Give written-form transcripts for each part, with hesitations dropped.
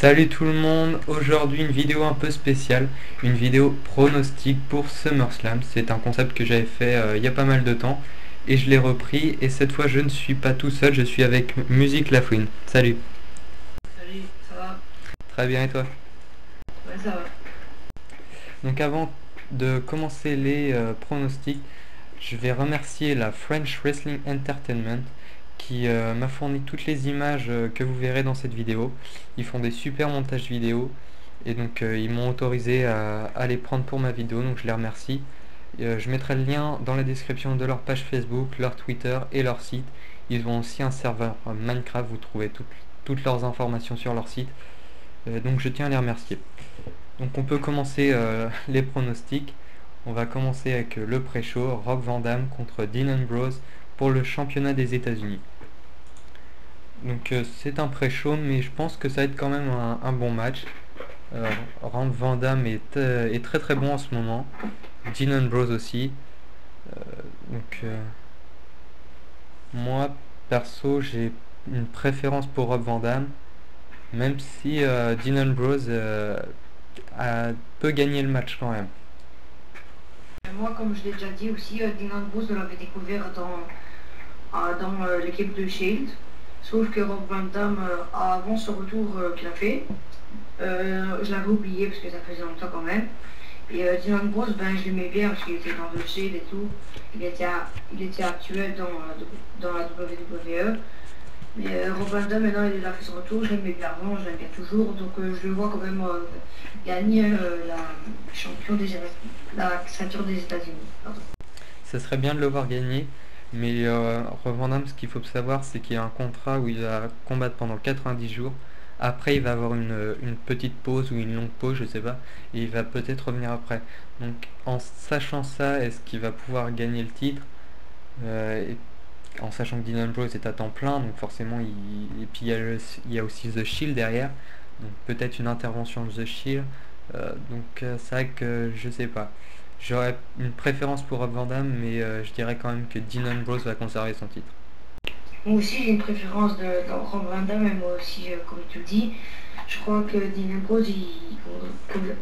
Salut tout le monde, aujourd'hui une vidéo un peu spéciale, une vidéo pronostic pour SummerSlam. C'est un concept que j'avais fait il y a pas mal de temps et je l'ai repris, et cette fois je ne suis pas tout seul, je suis avec Musique Lafouine. Salut. Salut, ça va? Très bien, et toi? Ouais, ça va. Donc avant de commencer les pronostics, je vais remercier la French Wrestling Entertainment qui m'a fourni toutes les images que vous verrez dans cette vidéo. Ils font des super montages vidéo et donc ils m'ont autorisé à les prendre pour ma vidéo, donc je les remercie. Je mettrai le lien dans la description de leur page Facebook, leur Twitter et leur site. Ils ont aussi un serveur Minecraft, vous trouvez toutes leurs informations sur leur site. Donc je tiens à les remercier. Donc on peut commencer les pronostics. On va commencer avec le pré-show, Rob Van Dam contre Dean Ambrose pour le championnat des États-Unis. Donc c'est un pré-show, mais je pense que ça va être quand même un bon match. Rob Van Dam est très très bon en ce moment. Dean Ambrose aussi. Moi perso j'ai une préférence pour Rob Van Dam, même si Dean Ambrose peut gagner le match quand même. Moi, comme je l'ai déjà dit aussi, Dean Ambrose, on l'avait découvert dans l'équipe de Shield. Sauf que Rob Van Dam, avant ce retour qu'il a fait, je l'avais oublié parce que ça faisait longtemps quand même. Et Dean Ambrose, ben, je l'aimais bien parce qu'il était dans le Shield et tout. Il était actuel dans la WWE. Mais Rob Van Dam, maintenant, il a fait son retour. Je l'aimais bien avant, je l'aime bien toujours. Donc je le vois quand même gagner la ceinture des États-Unis. Ça serait bien de le voir gagner, mais Rob Van Dam, ce qu'il faut savoir, c'est qu'il y a un contrat où il va combattre pendant 90 jours. Après, il va avoir une petite pause ou une longue pause, je sais pas, et il va peut-être revenir après. Donc, en sachant ça, est-ce qu'il va pouvoir gagner le titre? Et en sachant que Dean Ambrose est à temps plein, donc forcément, et puis il y a aussi The Shield derrière, donc peut-être une intervention de The Shield. C'est vrai que je sais pas. J'aurais une préférence pour Rob Van Dam, mais je dirais quand même que Dean Ambrose va conserver son titre. Moi aussi, j'ai une préférence dans Rob Van Dam, et moi aussi, comme tu le dis, je crois que Dean Ambrose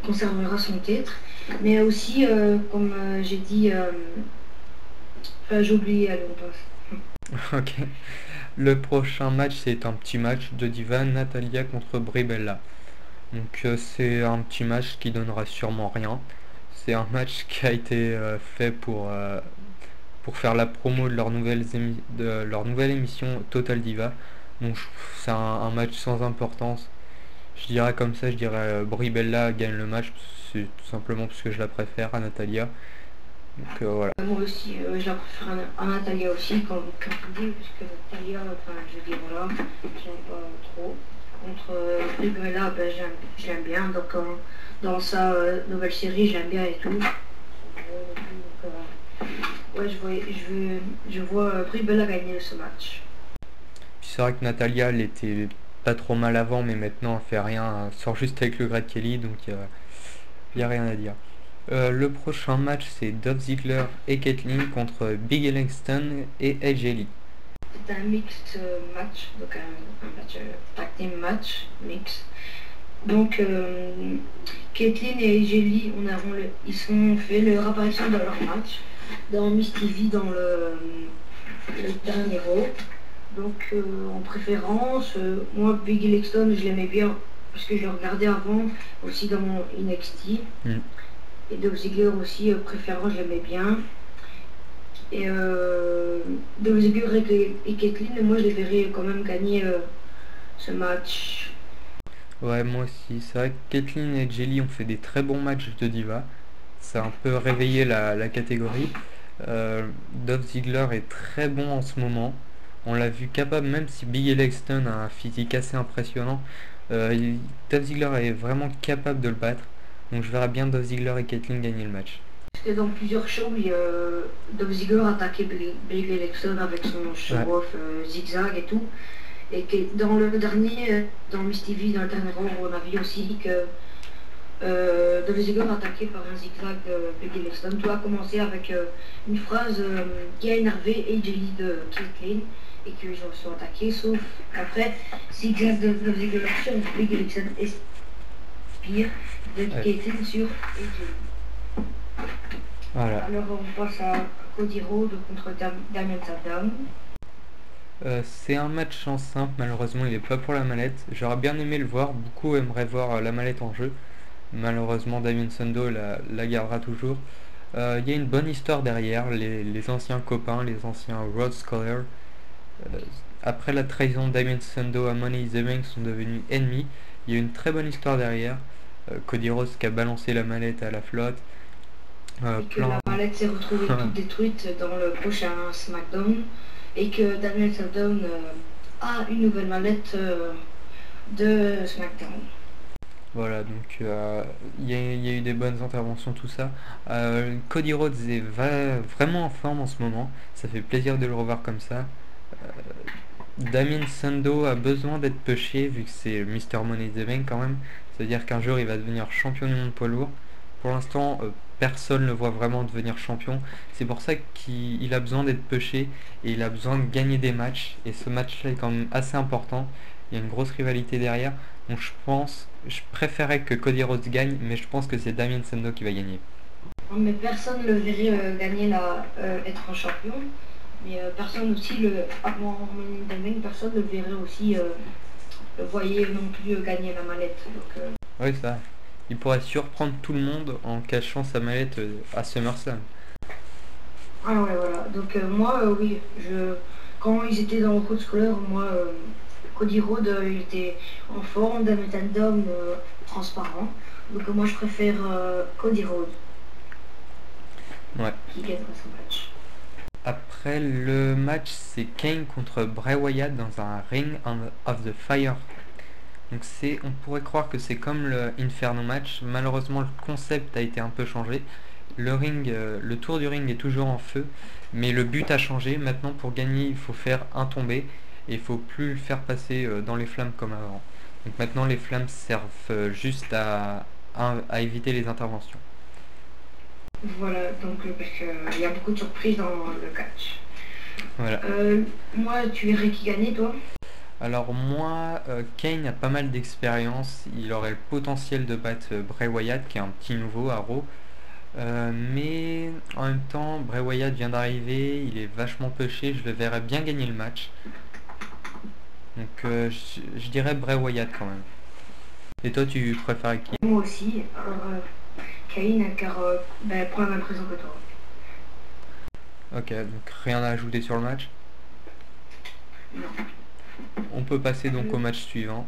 conservera son titre. Mais aussi, comme j'ai dit, j'ai oublié, allez, on passe. Ok. Le prochain match, c'est un petit match de diva, Natalia contre Brie Bella. Donc c'est un petit match qui donnera sûrement rien. C'est un match qui a été fait pour faire la promo de de leur nouvelle émission Total Diva. Donc c'est un match sans importance. Je dirais comme ça, je dirais Brie Bella gagne le match, c'est tout simplement parce que je la préfère à Natalia. Donc voilà. Moi aussi, je la préfère à Natalia aussi, comme tu dis, puisque Natalia, enfin, je dis voilà, j'aime pas trop. Contre Brie-Bella, ben, je l'aime bien, donc dans sa nouvelle série, je l'aime bien et tout. Ouais, je vois Brie-Bella gagner ce match. Puis c'est vrai que Natalia, elle était pas trop mal avant, mais maintenant elle fait rien, elle sort juste avec le Great Kelly, donc y a rien à dire. Le prochain match, c'est Dolph Ziggler et Kaitlyn contre Big Langston et AJ Lee. C'est un mixed match, donc un match tag team match mix. Donc Caitlyn et AJ Lee, ils ont fait leur apparition dans leur match dans Miss TV dans le dernier Raw. Donc en préférence, moi Biggie Langston je l'aimais bien parce que je le regardais avant aussi dans mon NXT. Et Dolph Ziggler aussi, préférence, je l'aimais bien. Et Dolph Ziggler et Caitlyn, moi je les verrais quand même gagner ce match. Ouais, moi aussi. C'est vrai que Kaitlyn et AJ Lee ont fait des très bons matchs de diva. Ça a un peu réveillé la catégorie. Dolph Ziggler est très bon en ce moment. On l'a vu capable, même si Biggie Langston a un physique assez impressionnant, Dolph Ziggler est vraiment capable de le battre. Donc je verrai bien Dolph Ziggler et Kaitlyn gagner le match. Parce que dans plusieurs shows, Dolph Ziggler attaquait Biggie Langston avec son show-off zigzag et tout. Et que dans le dernier, dans Miss TV, dans le dernier Raw, on a vu aussi que Dolph Ziggler attaqué par un zigzag de Biggie Langston. Tout a commencé avec une phrase qui a énervé AJ Lee de Caitlyn. et qu'ils sont attaqués, sauf qu'après, s'ils glissent de l'option, il faut qu'ils expire de Caitlyn sur AJ. Voilà. Alors on passe à Cody Rhodes contre Damien Sandow. C'est un match en simple, malheureusement il est pas pour la mallette. J'aurais bien aimé le voir, beaucoup aimeraient voir la mallette en jeu. Malheureusement Damien Sandow la gardera toujours. Il y a une bonne histoire derrière, les anciens copains, les anciens Rhodes Scholars. Après la trahison de Damien Sandow à Money in the Bank sont devenus ennemis. Il y a une très bonne histoire derrière. Cody Rhodes qui a balancé la mallette à la flotte. Et que la mallette s'est retrouvée toute détruite dans le prochain SmackDown. Et que Damien Sandow a une nouvelle mallette de SmackDown. Voilà, donc il y a eu des bonnes interventions, tout ça. Cody Rhodes est vraiment en forme en ce moment. Ça fait plaisir de le revoir comme ça. Damien Sandow a besoin d'être pushé vu que c'est Mr. Money in the Bank quand même. C'est-à-dire qu'un jour il va devenir champion du monde poids lourd. Pour l'instant, personne ne le voit vraiment devenir champion. C'est pour ça qu'il a besoin d'être pushé et il a besoin de gagner des matchs. Et ce match-là est quand même assez important. Il y a une grosse rivalité derrière. Donc je préférais que Cody Rhodes gagne, mais je pense que c'est Damien Sandow qui va gagner. Mais personne ne le verrait gagner être un champion. Mais personne aussi, avant personne ne le verrait aussi, le voyait non plus gagner la mallette. Donc, oui, ça. Il pourrait surprendre tout le monde en cachant sa mallette à SummerSlam. Ah ouais, voilà. Donc moi, oui, quand ils étaient dans le Rhodes Scholar, moi, Cody Rhodes, il était en forme, Damien Sandow transparent. Donc moi, je préfère Cody Rhodes. Ouais. Qui gagnera son match. Après le match, c'est Kane contre Bray Wyatt dans un Ring of the Fire. Donc on pourrait croire que c'est comme le Inferno match. Malheureusement, le concept a été un peu changé. Le tour du ring est toujours en feu, mais le but a changé. Maintenant, pour gagner, il faut faire un tombé et il faut plus le faire passer dans les flammes comme avant. Donc maintenant, les flammes servent juste à éviter les interventions. Voilà, donc parce qu'il y a beaucoup de surprises dans le catch. Voilà. Moi, tu verrais qui gagner, toi? Alors moi, Kane a pas mal d'expérience, il aurait le potentiel de battre Bray Wyatt qui est un petit nouveau à Raw. Mais en même temps, Bray Wyatt vient d'arriver, il est vachement pushé, je le verrais bien gagner le match. Donc je dirais Bray Wyatt quand même. Et toi, tu préfères qui? Moi aussi, alors Kane, car pour la même raison que toi. Ok, donc rien à ajouter sur le match? Non. On peut passer donc au match suivant.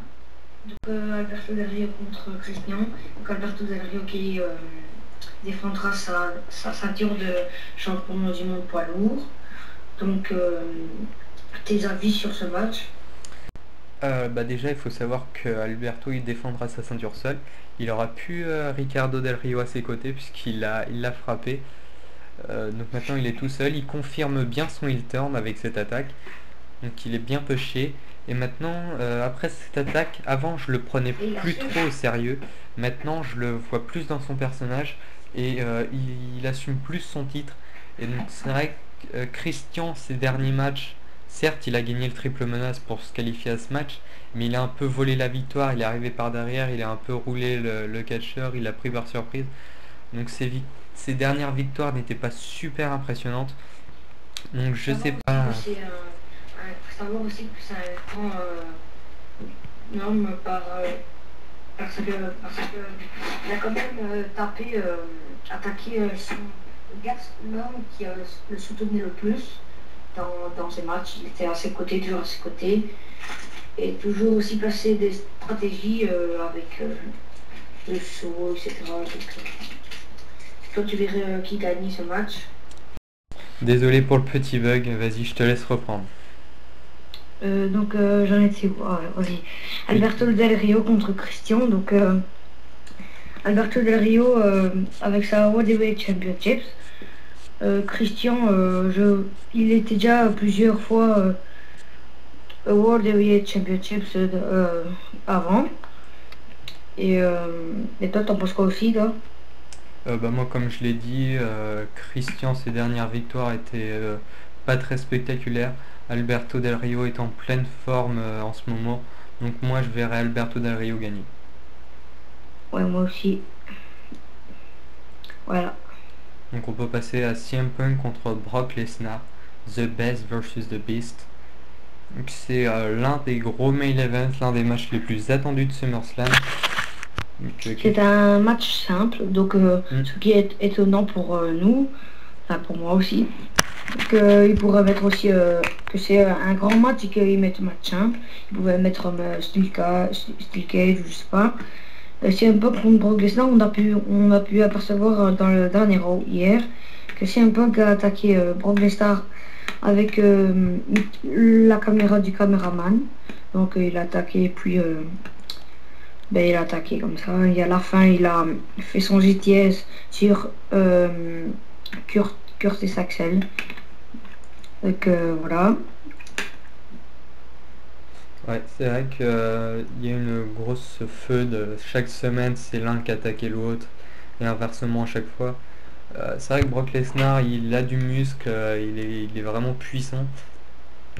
Donc Alberto Del Rio contre Christian. Donc Alberto Del Rio qui défendra sa ceinture de champion du monde poids lourd. Donc tes avis sur ce match? Déjà il faut savoir que Alberto il défendra sa ceinture seul. Il aura pu Ricardo Del Rio à ses côtés puisqu'il l'a frappé. Donc maintenant il est tout seul. Il confirme bien son heel turn avec cette attaque. Donc il est bien pushé. Et maintenant, après cette attaque, avant je le prenais plus trop au sérieux. Maintenant je le vois plus dans son personnage. Et il assume plus son titre. Et donc c'est vrai que Christian, ces derniers matchs, certes il a gagné le triple menace pour se qualifier à ce match. Mais il a un peu volé la victoire. Il est arrivé par derrière. Il a un peu roulé le catcheur. Il l'a pris par surprise. Donc ces dernières victoires n'étaient pas super impressionnantes. Donc je sais pas. Faut savoir aussi que c'est un grand norme parce que il a quand même attaqué l'homme qui a le soutenu le plus dans ses matchs. Il était à ses côtés, toujours à ses côtés, et toujours aussi passé des stratégies avec le saut, etc. Donc, toi, tu verrais qui gagne ce match? Désolé pour le petit bug, vas-y, je te laisse reprendre. Donc j'en étais où? Ah, ouais, vas-y. Alberto Del Rio contre Christian. Donc Alberto Del Rio avec sa World Heavyweight Championships. Christian, il était déjà plusieurs fois World Heavyweight Championships avant. Et toi, t'en penses quoi aussi, là? Moi, comme je l'ai dit, Christian, ses dernières victoires étaient pas très spectaculaire. Alberto Del Rio est en pleine forme en ce moment, donc moi je verrai Alberto Del Rio gagner. Ouais, moi aussi. Voilà. Donc on peut passer à CM Punk contre Brock Lesnar, The Best versus The Beast. C'est l'un des gros main events, l'un des matchs les plus attendus de SummerSlam. C'est un match simple, donc ce qui est étonnant pour nous, enfin pour moi aussi, qu'ils pourraient mettre aussi que c'est un grand match et qu'ils mettent match simple. Ils pouvaient mettre Steel Cage, je sais pas. CM Punk contre Brock Lesnar, on a pu apercevoir dans le dernier Raw hier que CM Punk a attaqué Brock Lesnar avec la caméra du caméraman. Donc il a attaqué, puis il a attaqué comme ça. Et à la fin, il a fait son GTS sur Curtis Axel. Donc voilà. Ouais, c'est vrai qu'il y a une grosse feud. Chaque semaine, c'est l'un qui attaquait l'autre, et inversement à chaque fois. C'est vrai que Brock Lesnar, il a du muscle, il est vraiment puissant.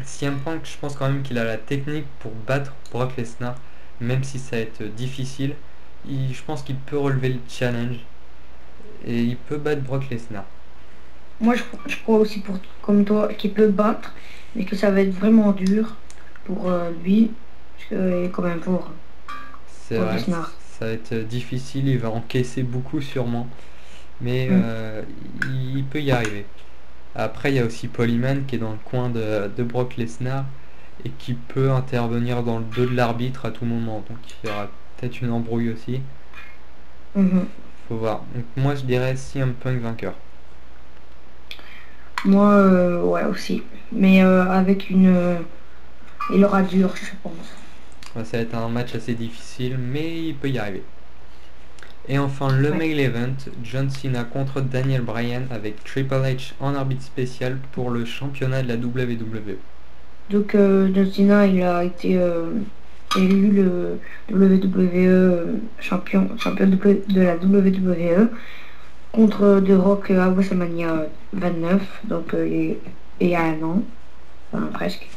CM Punk, je pense quand même qu'il a la technique pour battre Brock Lesnar, même si ça va être difficile. Je pense qu'il peut relever le challenge, et il peut battre Brock Lesnar. Moi, je crois aussi, comme toi, qu'il peut battre, mais que ça va être vraiment dur pour lui, parce qu'il est quand même fort. C'est vrai, ça va être difficile, il va encaisser beaucoup sûrement, mais il peut y arriver. Après, il y a aussi Paul Heyman qui est dans le coin de Brock Lesnar et qui peut intervenir dans le dos de l'arbitre à tout moment, donc il y aura peut-être une embrouille aussi. Faut voir. Donc moi je dirais CM Punk vainqueur. Moi, ouais aussi, mais avec une... il aura dur, je pense. Ouais, ça va être un match assez difficile, mais il peut y arriver. Et enfin le main event, John Cena contre Daniel Bryan avec Triple H en arbitre spécial pour le championnat de la WWE. Donc John Cena, il a été élu le WWE champion de la WWE contre The Rock à WrestleMania 29, donc il y a un an, enfin, presque.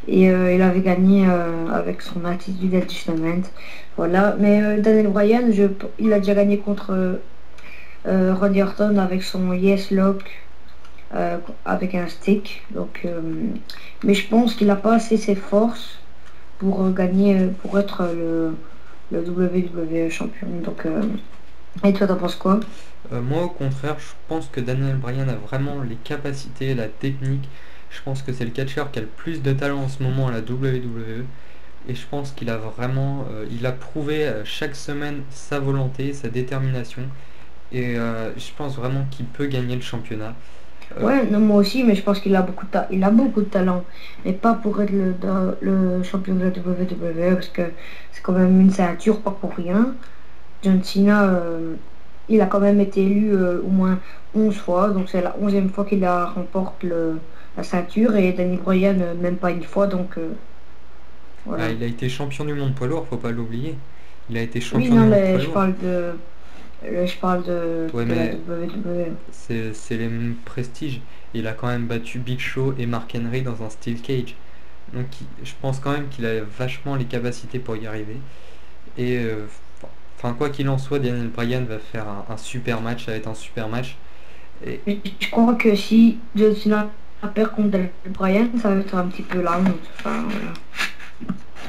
Et il avait gagné avec son attitude adjustment. Voilà. Mais Daniel Bryan, il a déjà gagné contre Randy Orton avec son Yes Lock avec un stick. Donc, mais je pense qu'il n'a pas assez ses forces pour gagner, pour être le WWE champion. Donc, et toi, t'en penses quoi? Moi au contraire, je pense que Daniel Bryan a vraiment les capacités, la technique. Je pense que c'est le catcheur qui a le plus de talent en ce moment à la WWE. Et je pense qu'il a vraiment, il a prouvé chaque semaine sa volonté, sa détermination. Et je pense vraiment qu'il peut gagner le championnat. Ouais, non, moi aussi, mais je pense qu'il a il a beaucoup de talent. Mais pas pour être le champion de la WWE, parce que c'est quand même une ceinture, pas pour rien. John Cena, il a quand même été élu au moins 11 fois, donc c'est la 11e fois qu'il remporte la ceinture, et Danny Bryan même pas une fois, donc voilà. Il a été champion du monde poids lourd, faut pas l'oublier. Il a été Oui, champion non, du monde mais poids je lourd. parle de Ouais, la mais WWE. c'est les mêmes prestiges. Il a quand même battu Big Show et Mark Henry dans un Steel Cage. Donc je pense quand même qu'il a vachement les capacités pour y arriver. Et enfin quoi qu'il en soit, Daniel Bryan va faire un super match, ça va être un super match. Et Je crois que si John Cena perd contre Daniel Bryan, ça va être un petit peu la honte. Enfin, voilà.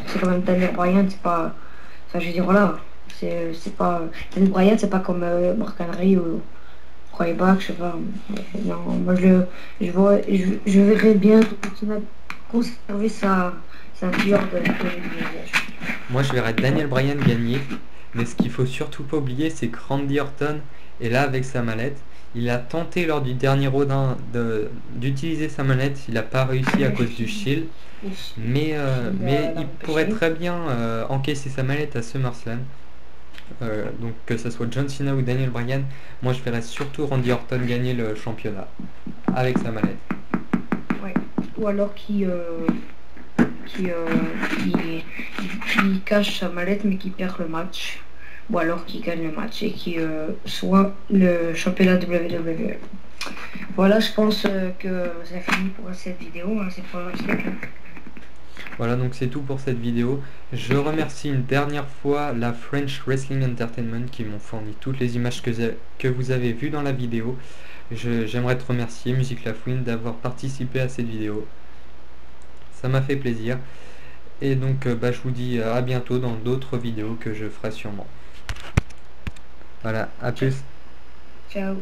C'est quand même Daniel Bryan, c'est pas... Enfin, je veux dire, voilà. C'est pas... Daniel Bryan, c'est pas comme Mark Henry ou Ryback, je sais pas. Non, moi, je verrais bien John Cena conserver sa ceinture de moi je verrais Daniel Bryan gagner. Mais ce qu'il faut surtout pas oublier, c'est que Randy Orton est là avec sa mallette. Il a tenté lors du dernier rodin d'utiliser sa mallette, il n'a pas réussi à cause du Shield. Mais il pourrait très bien encaisser sa mallette à SummerSlam. Donc que ce soit John Cena ou Daniel Bryan, moi je verrais surtout Randy Orton gagner le championnat avec sa mallette. Ouais. Ou alors qui cache sa mallette mais qui perd le match. ou alors qui gagne le match et qui soit le championnat WWE. Voilà, je pense que c'est fini pour cette vidéo, hein, c'est pour l'instant. Voilà, donc c'est tout pour cette vidéo. Je remercie une dernière fois la French Wrestling Entertainment qui m'ont fourni toutes les images que vous avez vues dans la vidéo. J'aimerais te remercier, Musique Lafouine, d'avoir participé à cette vidéo. Ça m'a fait plaisir. Et donc je vous dis à bientôt dans d'autres vidéos que je ferai sûrement. Voilà, à plus. Ciao.